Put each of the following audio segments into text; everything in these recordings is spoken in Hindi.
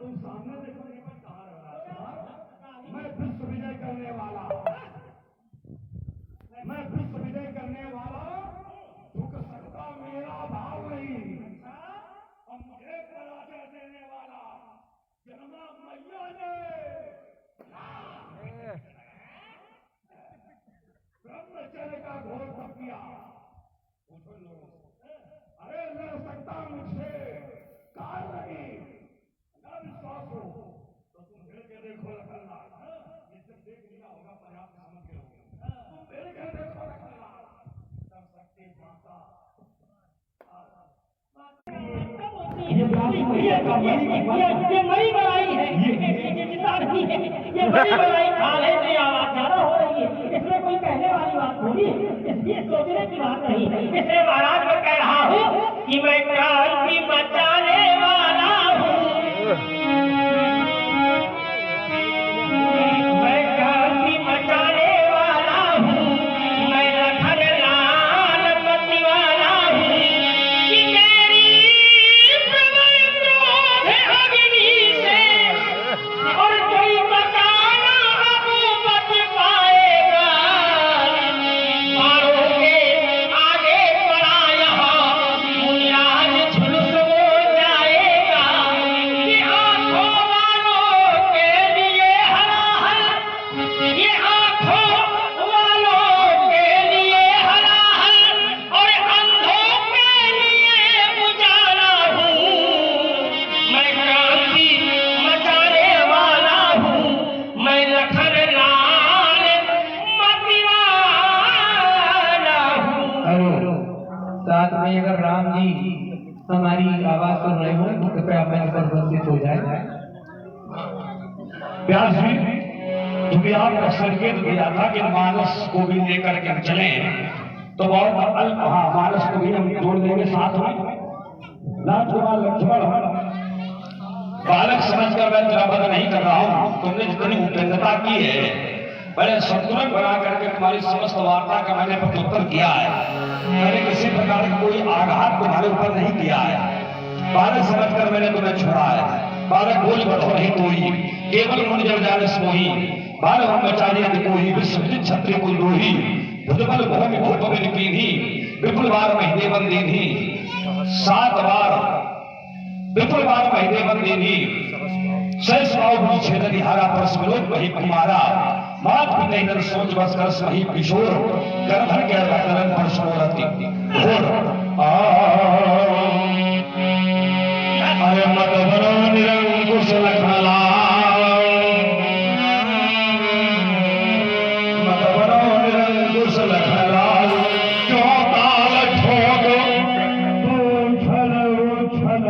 तुम सामने देखो मैं विश्व विजय करने वाला, मैं विश्व विजय करने वाला, झुक सकता मेरा भाव नहीं। और मुझे पराजय देने वाला जन्मा मैया ने ब्रह्मचर्य का घोर तप किया। पूछो लोगों से, अरे लड़ सकता मुझसे काल नहीं, विश्वास हो तो तुम मेरे के देखो लखनलाल, ये जब देख लिया होगा पर्याप्त समझ गए होगे। तुम मेरे के देखो लखनलाल, तब सकते माता ये बड़ी बड़ाई है, ये बड़ी बड़ाई खाल है, मेरी आवाज ज्यादा हो रही है, इसमें कोई कहने वाली बात थोड़ी है, इसलिए सोचने की बात नहीं है। इसलिए महाराज मैं कह रहा हूँ कि मैं क्रांति बचाने वाला हूँ, मैं क्रांति बचाने वाला हूँ, मैं लखनलाल मती वाला हूँ कि मेरी प्रबल क्रोध अग्नि से और कोई बचाना अब बच पाएगा। मारोगे आगे बढ़ा यहाँ बुनियाद झुलस हो जाएगा कि आंखों वालों के लिए हलाहल, ये आंखों वालों के लिए हलाहल और अंधों के लिए उजाला हूँ। मैं क्रांति मचाने वाला हूँ, मैं लखनलाल मती वाला हूँ। साथ में अगर राम जी हमारी आवाज सुन रहे हो तो कृपया मंच पर उपस्थित हो जाए। व्यास जी, क्योंकि आपका संकेत दिया था कि मानस को भी लेकर के चले, तो बहुत हाँ मानस को भी हम जोड़ देंगे साथ में। राजकुमार लक्ष्मण बालक समझकर मैं तेरा वध नहीं कर रहा हूँ, तुमने जितनी उपेंद्रता की है, बड़े संतुलन बना करके तुम्हारी समस्त वार्ता का मैंने प्रत्युत्तर किया है। मैंने किसी प्रकार का कोई आघात तुम्हारे ऊपर नहीं किया है। बालक समझकर मैंने तुम्हें छोड़ा है। बालक बोल बढ़ो नहीं कोई, केवल मुझ जब जाने सोही, बाल हम बचाने कोई, विश्वजित क्षत्रिय कोई लोही, भुजबल भूमि भूप बिन कीन्ही, विपुल बार महीने बंदीनी, 7 बार विपुल बार महीने बंदीनी, सहस्राव छेदनी हारा परस विरोध वही कुमारा, मात पिता नर सोच बस कर वही किशोर, गर्भन के रतन परशोरति घोर। अरे मत बनो निरंकुश लखनलाल, मत बनो निरंकुश लखनलाल, क्यों ताल ठोक उछल उछल।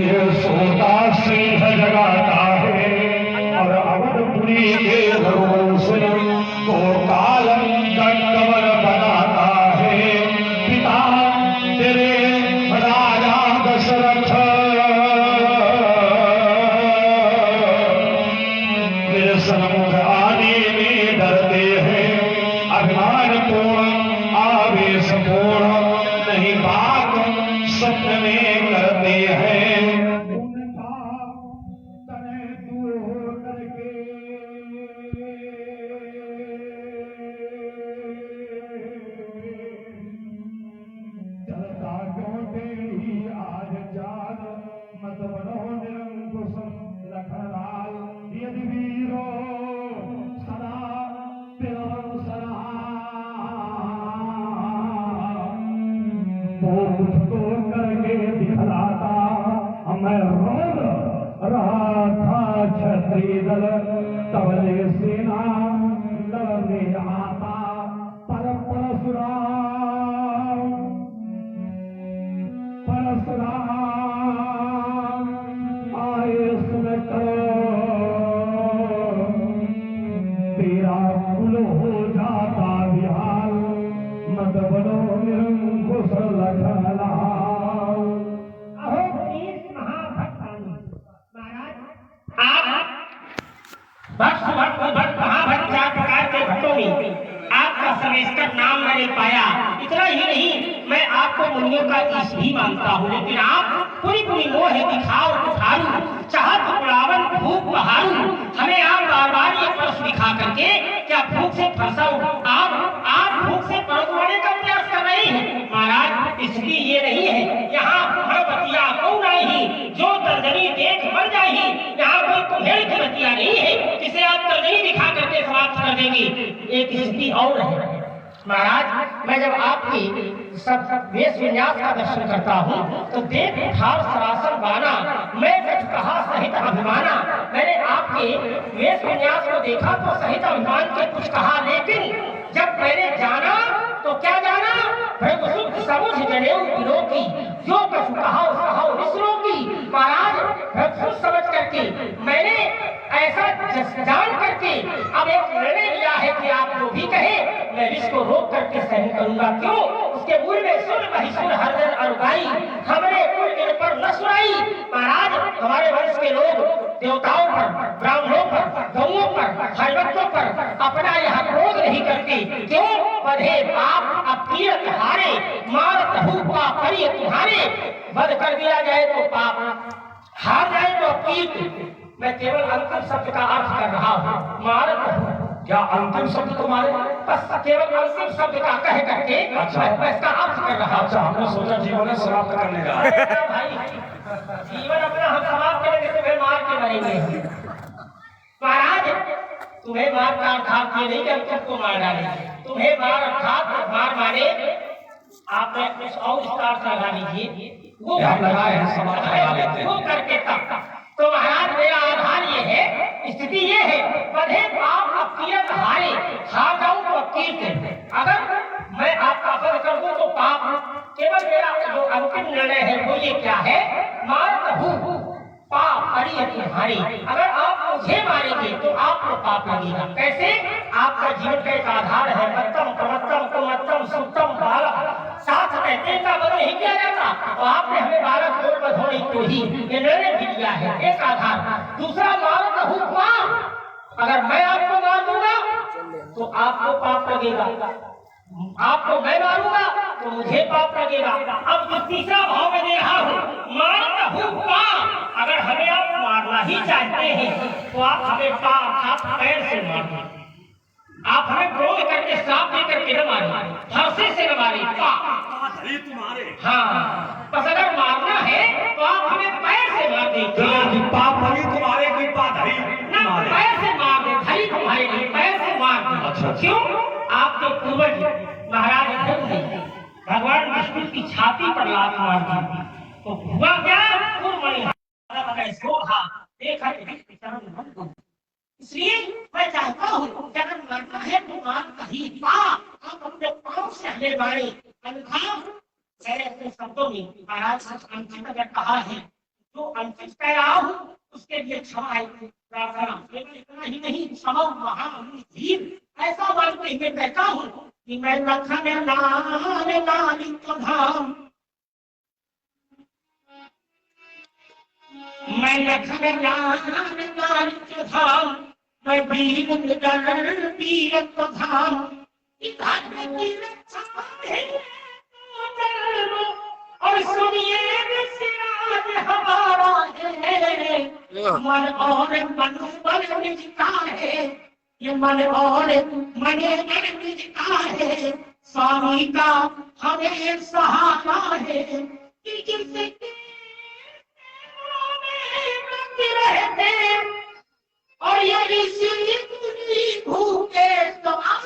ये सोता सिंह जगाता है और अवधपुरी के भगवान सुन टेढ़ी आज जाग मत बनो निरंकुश लखन लाल यदि वीरो सदा तिरवन तो करके दिखलाता मैं रोज रहा था क्षत्रिय दल तबले सेना लड़ने आता पर परशुराम आए सुन करो तेरा कुल हो जाता विहाल मत बनो निरंकुश लखनलाल। अहो प्लीज महाभक्तानी महाराज आप भक्त महाभक्त 4 प्रकार के भक्तों में आपका समेस्कर नाम मैंने पाया। इतना ही नहीं मैं आपको मुनियों का ईश भी मानता हूँ, लेकिन आप पूरी मोह दिखाओ उठारू चाहत उड़ावन भूख बहारू हमें आप बार बार ये प्रश्न दिखा करके क्या भूख से फंसा आप भूख से परोसने का प्रयास कर रहे हैं। महाराज इसलिए ये नहीं है यहाँ भरवतिया कौन आई जो तर्जनी देख मर जाए। यहाँ कोई कुम्हेल की बतिया नहीं है जिसे आप तर्जनी दिखा करके समाप्त कर देंगे। एक स्थिति और है महाराज, मैं जब आपकी सब वेश विन्यास का दर्शन करता हूँ तो देख उठार सरासर बाना मैं कहा सहित अभिमाना। मैंने आपके वेश विन्यास को देखा तो सहित अभिमान के कुछ कहा, लेकिन जब मैंने जाना तो क्या जाना समझ जनेऊ गिरो की जो कछु कहाओ सहाओ विसरो की। महाराज समझ करके मैंने ऐसा जान करके अब एक निर्णय लिया है कि आप जो भी कहे मैं इसको रोक करके सहन करूंगा। क्यों? उसके मूल में सुन महिसुर हरदन अरुगाई हमने कुल इन पर न सुनाई। महाराज हमारे वंश के लोग देवताओं पर ब्राह्मणों पर गौओं पर हरिभक्तों पर अपना यह क्रोध नहीं करते। क्यों? बधे पाप अपीरत हारे मारत हूँ पाप करिए तुम्हारे। वध कर दिया जाए तो पाप, हार जाए तो अपीत। मैं केवल अंतिम शब्द का अर्थ कर रहा हूँ मारत हूँ। क्या अंतिम शब्द तुम्हारे? बस केवल अंतिम शब्द का कह करके मैं इसका अर्थ कर रहा हूँ। अच्छा, हमने सोचा जीवन समाप्त करने का। भाई जीवन अपना हम समाप्त करेंगे, तुम्हें मार के मरेंगे। महाराज तुम्हें मार का अर्थात ये नहीं कि हम तुमको मार डालेंगे, तुम्हें मार अर्थात मार मारे आप कुछ और इसका अर्थ लगा लीजिए। वो लगाए हैं समाप्त लगा लेते हैं वो करके तब तो महाराज मेरा आधार ये है, स्थिति ये है बधे पाप अपीरत हारे हार जाऊं तो अपीरत। अगर मैं आपका वध कर दूं तो पाप। केवल मेरा जो अंतिम निर्णय है वो ये क्या है, मारत हूँ पाप करिए तुम्हारी। अगर आप मुझे मारेंगे तो आपको पाप लगेगा। कैसे? आपका जीवन का एक आधार है मत्तम प्रमत्तम कुमत्तम सुत्तम बालक साथ रहते का वध नहीं किया जाता और आपने हमें बालक कोल बधोड़ी को ही ये निर्णय भी दिया है, एक आधार। दूसरा मारत हूँ पाप, अगर मैं आपको मार दूंगा तो आपको पाप लगेगा, आपको मैं मारूंगा तो मुझे पाप लगेगा। अब जो तीसरा भाव में दे रहा हूँ मारत हूँ पाप, अगर हमें आप मारना ही चाहते हैं तो आप हमें पाप आप पैर से मारिए। आप हमें क्रोध करके श्राप दे करके न मारिए, फरसे से न मारिए, पाप तुम्हारे। हाँ बस अगर मारना है तो आप हमें पैर से मार दीजिए। पाप भरी तुम्हारे की पाप धरी तुम्हारे। पैर से मार दे, धरी तुम्हारे नहीं, पैर से मार दे। अच्छा। क्यों? आपके पूर्वज महाराज भगवान विष्णु की छाती पर लात मार दी तो हुआ क्या? इसलिए मैं चाहता हूँ अगर मरना है तो मार कहीं आप अपने पाँव से हमें मारे। अन्यथा मैंने अपने शब्दों में महाराज अंतिम अगर कहा है जो अंतिम कह रहा हूँ उसके लिए क्षमा है प्रार्थना। इतना ही नहीं क्षमा महावीर ऐसा मानते हुए कहता हूँ कि मैं लखन लाल लालित धाम, मैं लखन लाल लालित धाम, मैं वीर वीरत्व धाम। इधर में की रक्षा है और सुनिए विश्राम हमारा है। मन और मन बल मिलता है, ये मन और मने मन मिलता है। स्वामी का हमें सहारा है, कि जिसके रहे थे और यही सी भूखे समान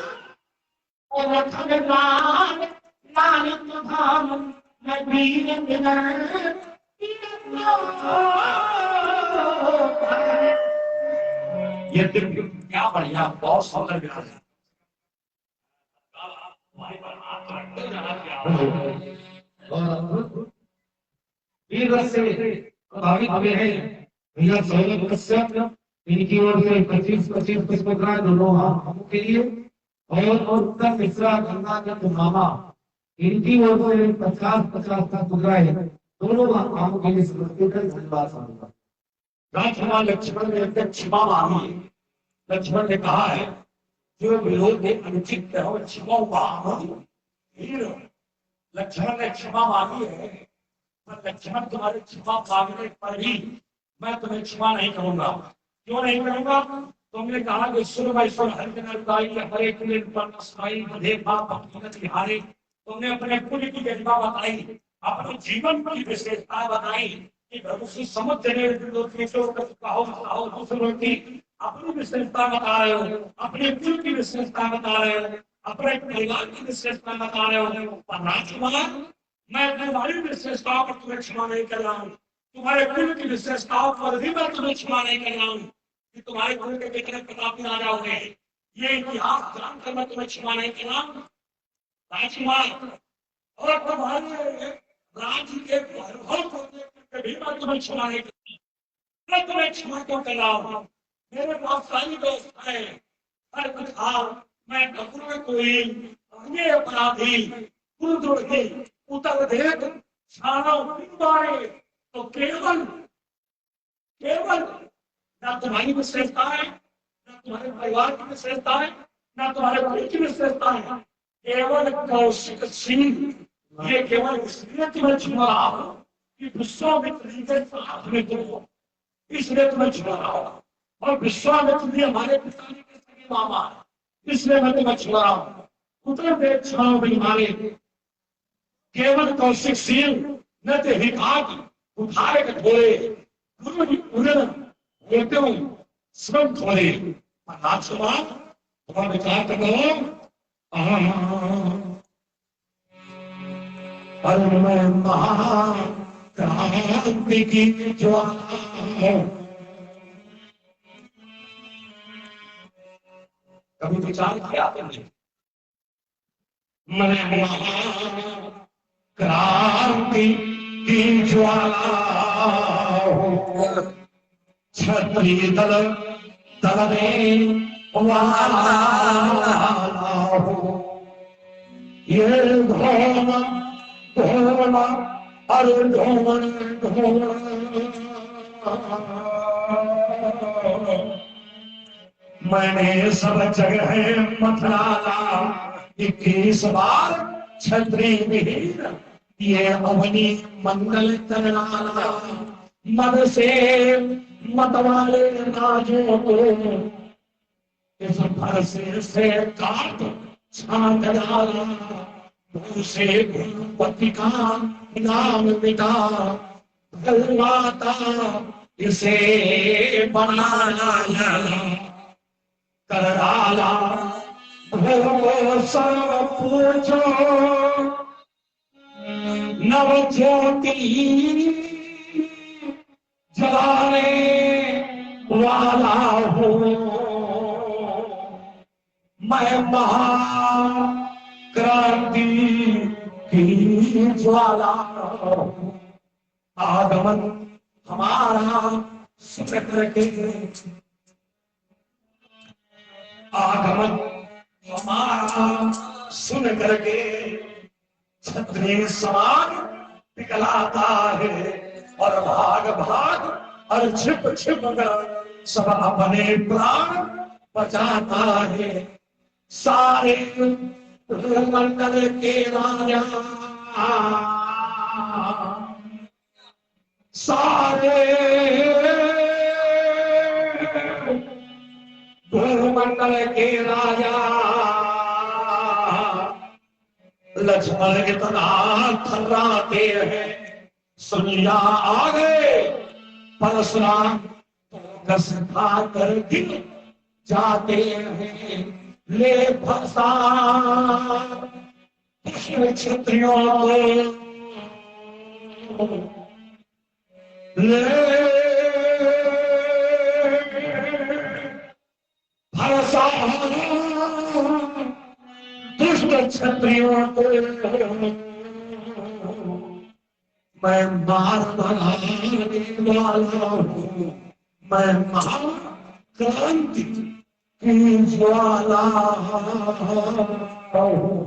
और ठगवान लालित धाम मैं वीर ये दिव्य क्या बढ़िया, बहुत सुंदर विराज है। वीर रस से प्रभावित हुए हैं भैया सौरभ कश्यप, इनकी ओर से 25-25 पुष्पग्राह दोनों हम के लिए, और उत्तर मिश्रा गंगाधर मामा, इनकी ओर से 50-50 पुष्पग्राह दोनों हम के लिए समर्पित है। धन्यवाद। राजकुमार लक्ष्मण ने अपने क्षमा मांगी। लक्ष्मण ने कहा है जो विरोध के अनुचित हो क्षमा लक्ष्मण ने क्षमा मांगी है, पर लक्ष्मण तुम्हारे क्षमा मांगने पर भी मैं तुम्हें क्षमा नहीं करूंगा। क्यों नहीं करूंगा? तुमने कहा कि सुरवैश्वर हरे बिहारी, तुमने अपने कुल की गरिमा बताई, अपने जीवन की विशेषता बताई कि भविष्य समुद्र अपनी विशेषता बता रहे हो, अपने कुल की विशेषता बता रहे हो, अपने परिवार की विशेषता बता रहे हो। पर राजकुमार, मैं तुम्हारी विशेषताओं पर तुम्हें क्षमा नहीं कर रहा हूँ, तुम्हारे कुल की विशेषताओं पर भी मैं तुम्हें क्षमा नहीं कर रहा हूँ कि तुम्हारे कुल के कितने प्रतापी राजा होंगे, ये इतिहास जानकर मैं तुम्हें क्षमा नहीं कर रहा हूँ राजकुमार। और तुम्हारे राज्य के वैभव को देखकर भी मैं तुम्हें क्षमा नहीं कर रहा, मैं तुम्हें क्षमा क्यों कर रहा हूँ? मेरे पास सारी व्यवस्थाएं हर कुछ था, मैं कपूर में कोई ये अपराधी कुलदुर्गी उतर देख छाड़े तो केवल न तुम्हारी विशेषता है, न तुम्हारे परिवार की विशेषता है, न तुम्हारे भाई की विशेषता है, केवल कौशिक सिंह। ये केवल इसलिए तुम्हें छुआ रहा हो कि विश्वामित्र जी के साथ में तुम हो, इसलिए तुम्हें छुआ रहा हो। और विश्वामित्र जी हमारे पिताजी के सगे मामा, इसलिए मैं तुम्हें छुआ रहा हूँ। उतर देख छाओ हमारे केवल कौशिक सिंह न तो हिकाक उठाए कठोरे गुरु होते हो स्वयं थोड़े राजकुमार, तुम्हारा विचार करो। और मैं महाक्रांति की ज्वाला, कभी विचार किया तुमने? मैं क्रांति की ज्वाला क्षत्रिय दल वाला ये धोम अरे मैंने सब जगह मथराला 21 बार छत्री विहीन ये अवनी मंगल करनाला। मद से मतवाले राजों को इस फरसे से काट छांट डाला, से भूपति का नाम मिटा भलवाता इसे बनाया कर डाला। वो सब पूछो नव ज्योति जलाने वाला हूँ मैं, महाक्रांति की ज्वाला। आगमन हमारा सुन के, आगमन हमारा सुन करके क्षत्रिय समान पिघलाता है और भाग भाग और छिप छिप कर सब अपने प्राण बचाता है। सारे मंडल के राजा, सारे भूमंडल के राजा लक्ष्मण इतना थर्राते हैं सुन लिया आ गए परशुराम कस खाकर दिन जाते हैं ले फसा क्षत्रियों को ले फसा दुष्ट क्षत्रियों को मैं मार देने वाला हूँ मैं महाक्रांति की ज्वाला हूँ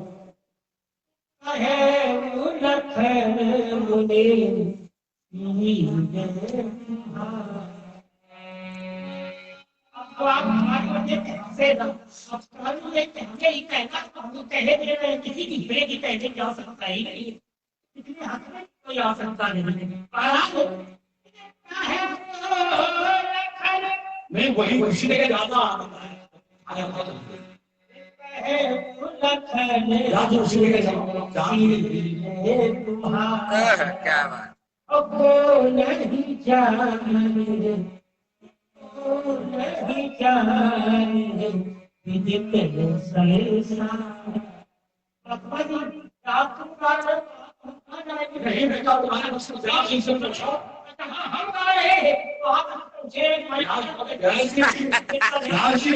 अब आप हमारी वजह से ना अब ये कहने ही कहना हम कहे बिना किसी की हिरे की कहने की आवश्यकता ही नहीं है इसलिए हक में कोई आवश्यकता नहीं है मैं वही खुशी लेके जाता उसी लेके क्या बात नहीं जाने नहीं जाने नहीं बेटा तुम्हारे हम गा रहे हैं तो आप मुझे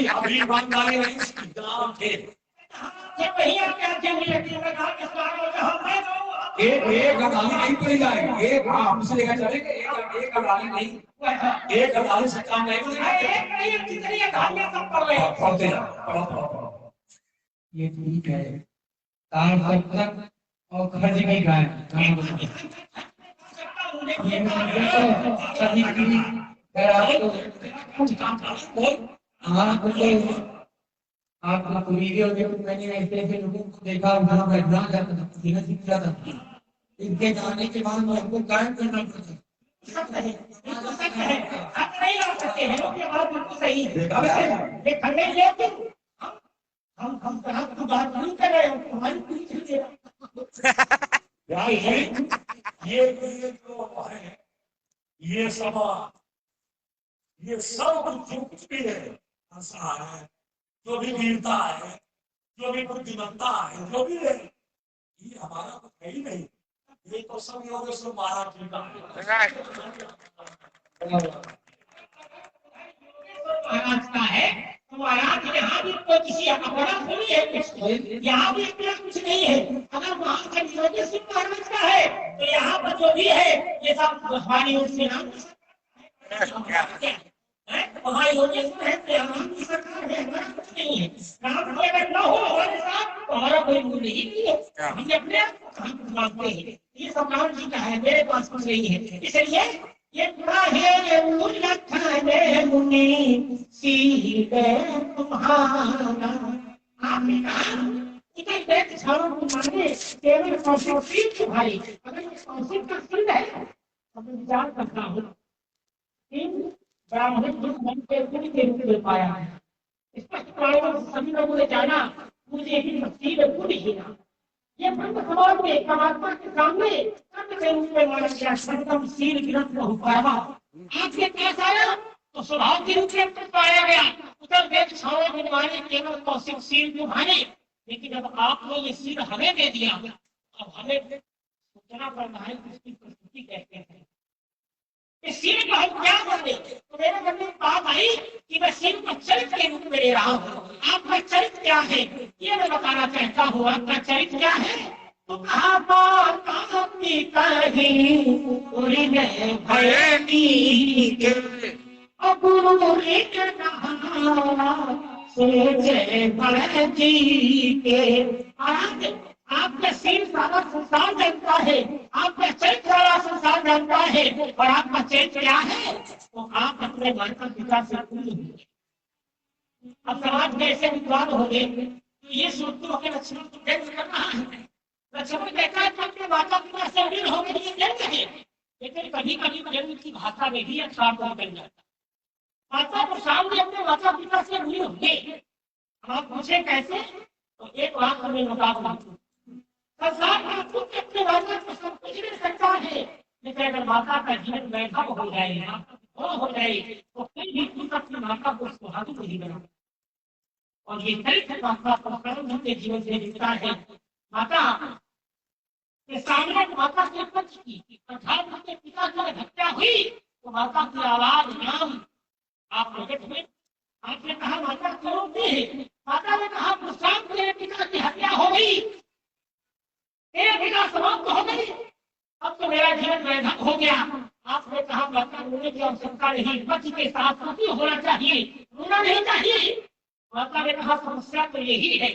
अभी ईमानदारी नहीं गाँव थे ये वही आपके आज्ञा नहीं लगती मैं कहा किस बार मैं गाऊंगा एक अदाली नहीं पड़ी जाएगी एक हमसे लेकर चलेंगे एक अदाली नहीं एक अदाली से काम नहीं नहीं कितनी कहानियां सब पढ़ रहे हैं पढ़ते जाओ ये ठीक है तालपत्र और खर्च की गाय आपको पूरी हो गया मैंने ऐसे ऐसे लोगों को देखा वहां बैठना जाता था सीना सीख रहा था इनके जाने के बाद हमको कायम करना पड़ता नहीं ला सकते हैं लोग ये बात बिल्कुल सही है ये खड़े लेकिन हम कहाँ की बात नहीं कर रहे हैं हमारी पूरी चीजें यार ये जो है ये सब कुछ भी है संसार है जो भी वीरता है जो भी बुद्धिमत्ता है जो भी है ये हमारा कुछ है ही नहीं ये तो सब योगेश्वर महाराज जी का महाराज का है तो महाराज यहाँ भी कोई किसी अपराध थोड़ी है कुछ यहाँ भी अपराध कुछ नहीं है अगर वहाँ का योगेश सिंह महाराज का है तो यहाँ पर जो भी है ये सब हमारी उसके नाम वहाँ योगेश्वर है तो यहाँ की सरकार है हमारा कुछ नहीं है राम अगर न हो हमारे साथ तो हमारा कोई मूल्य ही नहीं है हम अपने आप को कहाँ मानते हैं ये सब राम जी का है मेरे पास कुछ नहीं है इसलिए ये पूरा है मुल्लखाने मुनि सीधे तुम्हारा आपने कहा इतने देख छाड़ों को माने केवल कौशिक की भाई अगर ये कौशिक का सिद्ध है तो मैं विचार करता हूँ इन ब्राह्मण दुख मन के गुण के रूप में पाया है स्पष्ट प्राणों सभी लोगों ने जाना मुझे ही नसीब गुण ही ना ये ब्रह्म समाज में परमात्मा के सामने कर्म के रूप में माना गया सर्वम शील गिरत बहु पावा आज ये कैसा आया तो स्वभाव के रूप में पाया गया उधर वेद छाओ विद्वाने केवल कौशिक शील निभाने लेकिन जब आपने ये शील हमें दे दिया अब हमें सोचना पड़ रहा है इसकी प्रस्तुति कहते हैं इस शील को हम क्या कर दे तो मेरे मन में बात आई कि मैं शील को चरित्र के रूप में ले रहा हूँ आपका चरित्र क्या है ये मैं बताना चाहता हूँ आपका चरित्र क्या है तो कहा आपका शील सारा संसार जानता है आपका चरित्र सारा संसार जानता है और आपका चरित्र क्या है तो आप अपने माता पिता से पूछ अब समाज में ऐसे विद्वान हो गए तो ये सोचते हो कि लक्ष्मण तो जन्म कर रहा है लक्ष्मण कहता है अपने माता पिता से ऋण होने के लिए जन्म है लेकिन कभी कभी जन्म की भाषा में भी अच्छा बन जाता माता को सामने अपने माता पिता से ऋण होंगे आप पूछे कैसे तो एक बात हमें बता संसार में खुद अपने माता को सब कुछ मिल सकता है जैसे अगर माता का जीवन वैभव हो जाए, हो जाए, तो कोई भी पुरुष अपनी माता को सुहागी नहीं बना। और ये चरित्र माता परम के जीवन से जुड़ता है। माता के सामने माता के पक्ष की अर्थात के पिता की हत्या हुई तो माता की आवाज नाम आप प्रकट हुए। आपने कहा माता क्यों रोती है? माता ने कहा प्रशांत तेरे पिता की हत्या हो गई, तेरे पिता समाप्त हो गई, अब तो मेरा जीवन वैधव हो गया। आपने कहा माता रोने की आवश्यकता नहीं, पति के साथ पति होना चाहिए, रोना नहीं चाहिए। माता ने कहा समस्या तो यही है,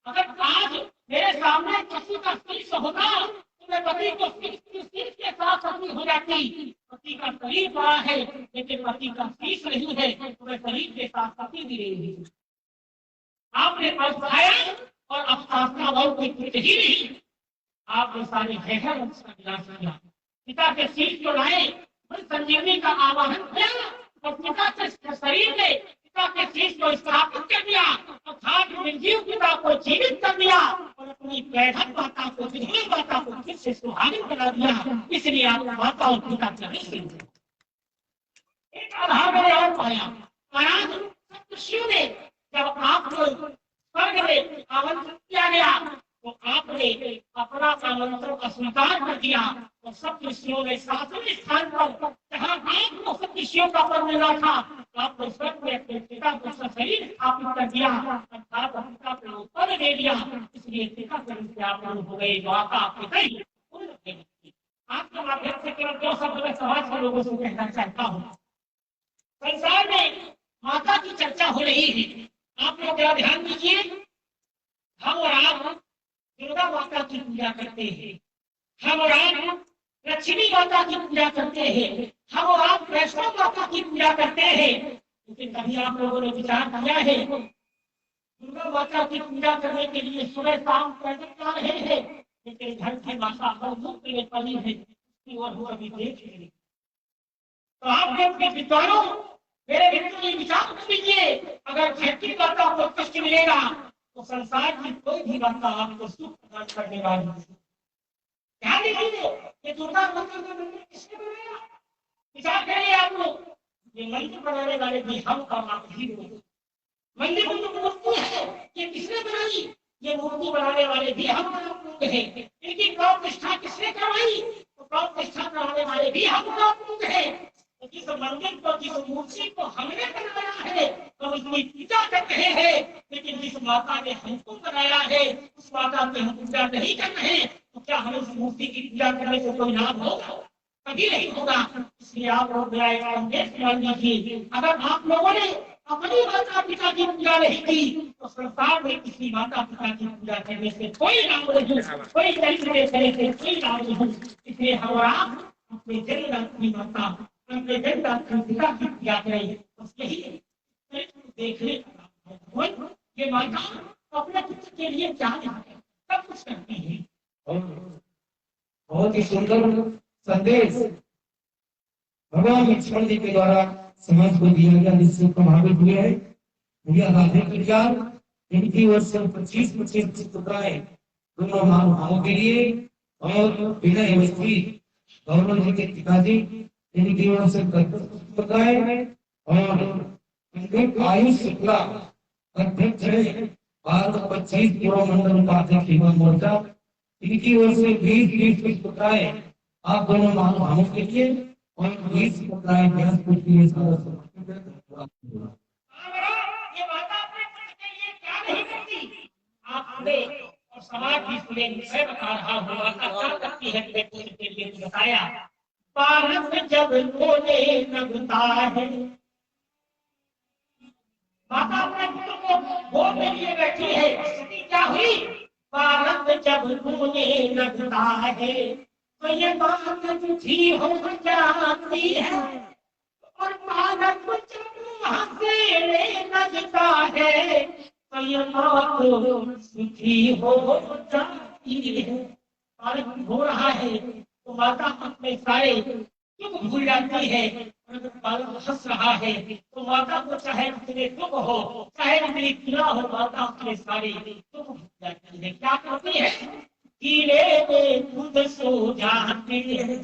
अगर आज मेरे सामने पति का शीर्ष होता तो मैं पति को शीर्ष के साथ पति हो जाती। पति का शरीर बड़ा है लेकिन पति का शीर्ष नहीं है तो मैं शरीर के साथ पति भी नहीं हूँ। आपने पछताया और अब शास्त्रा भाव की कुछ ही नहीं, आपने सारी जगह उसका विनाश किया। पिता के शीर्ष को लाए, संजीवनी का आवाहन किया और पिता के शरीर में पिता के शीर्ष को स्थापित कर दिया, अर्थात निर्जीव पिता को जीवित कर दिया और अपनी वैधव माता को, विधवा माता को फिर से सुहागिन बना दिया। इसलिए आप माता और पिता के एक आधार मैंने और पाया। महाराज सप्तर्षियों ने जब आपको स्वर्ग में आमंत्रित किया गया तो आपने अपना आमंत्रण स्वीकार कर दिया और सप्तर्षियों ने सातवें स्थान पर जहाँ आपको सप्तर्षियों का पद मिला था आपने स्वर्ग में अपने पिता को शरीर स्थापित कर दिया, अर्थात पिता को उत्पन्न दे दिया। इसलिए पिता शरीर से आप हो गए माता पिता। आपके माध्यम से केवल दो शब्द में समाज के लोगों से कहना चाहता हूँ। संसार में माता की चर्चा हो रही है, आप लोग जरा ध्यान दीजिए। हम और आप दुर्गा माता की पूजा करते हैं, हम और आप लक्ष्मी माता की पूजा करते हैं, हम और आप वैष्णव माता की पूजा करते हैं। लेकिन कभी आप लोगों ने विचार किया है दुर्गा माता की पूजा करने के लिए सुबह शाम पैदल जा रहे हैं, लेकिन घर की माता मुफ्त में पड़ी है, उसकी ओर वो अभी देख रहे। तो आप अपने विद्वानों मेरे मित्रों ये विचार कीजिए, अगर धरती माता को कष्ट मिलेगा तो संसार की कोई भी माता आपको सुख प्रदान करने वाली है। ध्यान दीजिए, ये दुर्गा माता का मंदिर किसने बनाया? विचार करिए आप लोग। ये मंदिर बनाने वाले भी हम और आप ही लोग। मंदिर में जो मूर्ति है ये किसने बनाई? ये मूर्ति बनाने वाले भी हम और आप लोग हैं। इनकी प्राण प्रतिष्ठा किसने करवाई? तो प्राण प्रतिष्ठा कराने वाले भी हम और आप लोग हैं। जिस मंदिर को, जिस मूर्ति को हमने बनाया है तो उसकी पूजा कर रहे हैं, लेकिन जिस माता ने हमको बनाया है उस माता की हम पूजा नहीं कर रहे, तो क्या हमें उस मूर्ति की पूजा करने से कोई लाभ होगा? कभी नहीं होगा। इसलिए आप लोग मान लीजिए, अगर आप लोगों ने अपनी माता पिता की पूजा नहीं की तो संसार में किसी माता पिता की पूजा करने से कोई लाभ नहीं, कोई चरित्र करने से कोई लाभ नहीं। इसलिए हम और आप अपने जन्मदात्री माता अपने जन्मदात्री पिता की पूजा करें, बस यही देखने का। ये माता अपने पुत्र के लिए क्या सब कुछ करती है। बहुत ही सुंदर संदेश भगवान लक्ष्मण जी के द्वारा समाज को दिया गया, जिससे प्रभावित हुए हैं। भैया राधे कल्याण इनकी ओर से 25-25 पुत्राएं दोनों महानुभावों के लिए और विनय अवस्थी गौरव जी के पिताजी इनकी ओर से पुत्राएं और आयुष शुक्ला अध्यक्ष है 25 पूर्व मंडल उपाध्यक्ष एवं मोर्चा, इनकी ओर से 20-20 पुत्राएं आप दोनों महानुभावों के लिए और 20 पुत्राएं बृहस्पति के लिए। ये माता अपने पुत्र के लिए क्या नहीं करती? आप हमें और समाज की सुने मैं बता रहा हूँ माता क्या करती है अपने पुत्र के लिए। बताया पारस जब बोले लगता है, माता अपने पुत्र को बोलने के लिए बैठी है। स्थिति क्या हुई? पारस जब बोले लगता है तो ये बात झूठी हो जाती है और पारस जब हंसने लगता है तो ये बात झूठी हो जाती है। पारस हो रहा है तो माता अपने सारे दुख भूल जाती है। बालक हंस रहा है तो माता को चाहे कितने दुख हो, चाहे कितनी पीड़ा हो, माता अपने सारे दुख भूल जाती है। क्या करती है? कीड़े में खुद सो जाती है।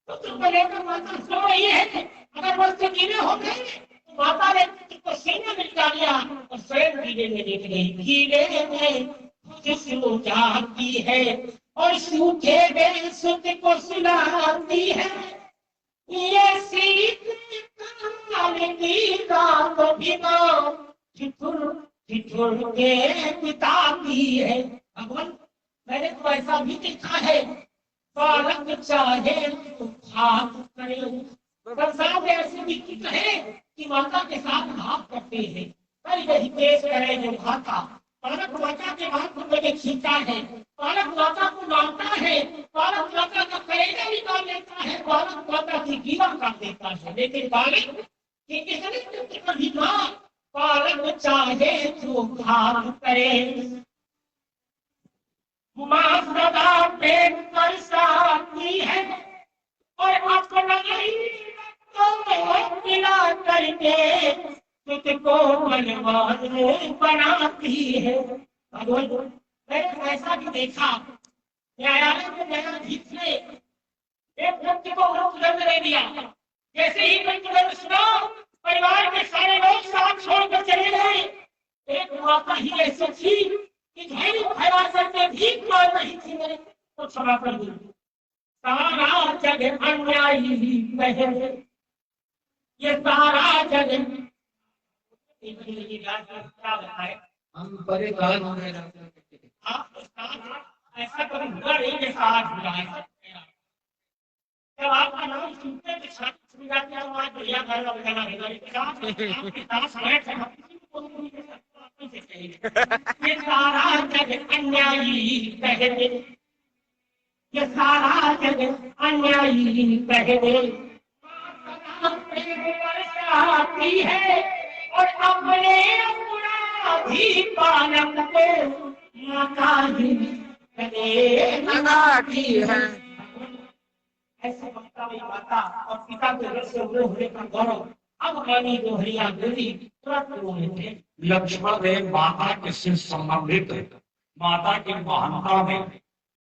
तो तुमको लेकर माता सो रही है, अगर वो कीड़े हो गए तो माता ने तुमको सीने में लगा लिया और स्वयं कीड़े में लेट गई। कीड़े में खुद सो जाती है और सूखे गए सुख को सुलाती है। ये सीख काले की रात भी माँ ठिठुर ठिठुर के बिताती है। भगवान मैंने तो ऐसा भी देखा है, बालक चाहे तो भाग करे। संसार में ऐसी भी है कि माता के साथ भाग करते हैं, पर यही पेश करे जो भाता बालक माता के हाथ में खींचा है, बालक माता को मारता है, बालक माता का कलेजा निकाल लेता है, बालक माता की गिरा कर देता है, लेकिन बालक की किसने पुत्र का अधिकार, बालक चाहे तो भाग करे। माँ सदा प्रेम बरसाती है और अपना मिला करके तुझको बलवान बनाती है। भगवान मैंने ऐसा भी देखा, न्यायालय में न्यायाधीश ने एक व्यक्ति को मृत्युदंड दे दिया। जैसे ही मृत्युदंड सुना, परिवार के सारे लोग साथ छोड़कर चले गए। एक माता ही ऐसी थी कि धैर्य फैला करके भी मार नहीं थी, मेरे तो क्षमा कर दी। सारा जग अन्यायी ही कहे, ये सारा जग क्या बताए, हम परेशान हो रहे हैं। ऐसा कभी हुआ नहीं जैसा आज हुआ है। जब आपका नाम सुनते हैं तो छाती छूट जाती है, आज बढ़िया घर का बजाना है। ये सारा जग अन्यायी कहते, ये सारा जग अन्यायी कहते, आती है और अपने अपराधी पालक को माता ही लगाती है। ऐसे माता हुई माता और पिता के घर से उड़े होने का गौरव अब रानी दोहरिया देवी तुरंत रोने थे। लक्ष्मण देव माता के से संबंधित माता की महानता में